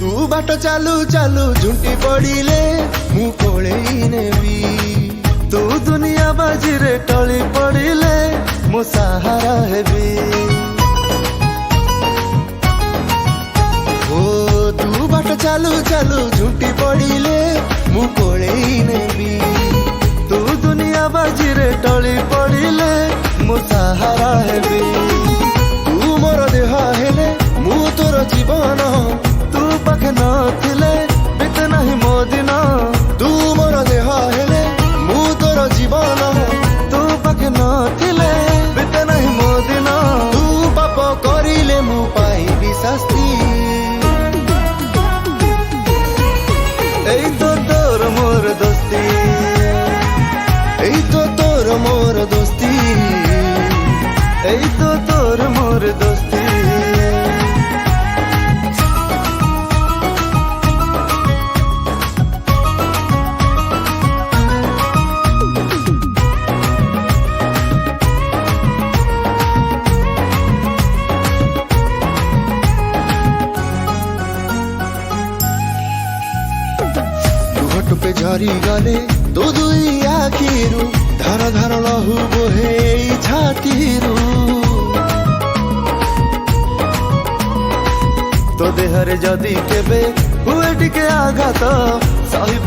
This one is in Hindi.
तू बाट चालू चालू झुंटी पड़िले मु कोलेई नेबी तू दुनिया बाजी रे टली पड़िले मो सहारा हेबी ओ तू बाट चालू चालू झुंटी पड़िले मु कोलेई नेबी तू दुनिया बाजी रे टली पड़िले मो सहारा हेबी तू मोर देह हेले मु तोर जीवन तू पाखे नथिले बीत नाही मो दिन तू मोर देह हेले मु तोर जीवन तू पाखे नथिले बीत नाही मो दिन तू पाप करिले मु पाइबी शास्ति एई तो तोर मोर दोस्ती एई तो तोर मोर दोस्ती एई तो तोर मोर दोस्ती पे झरी गले तो दुई आखिरु धार धार लहु बोहे छातीरु तो देहरे जदि केबे हुए टिके आघात सही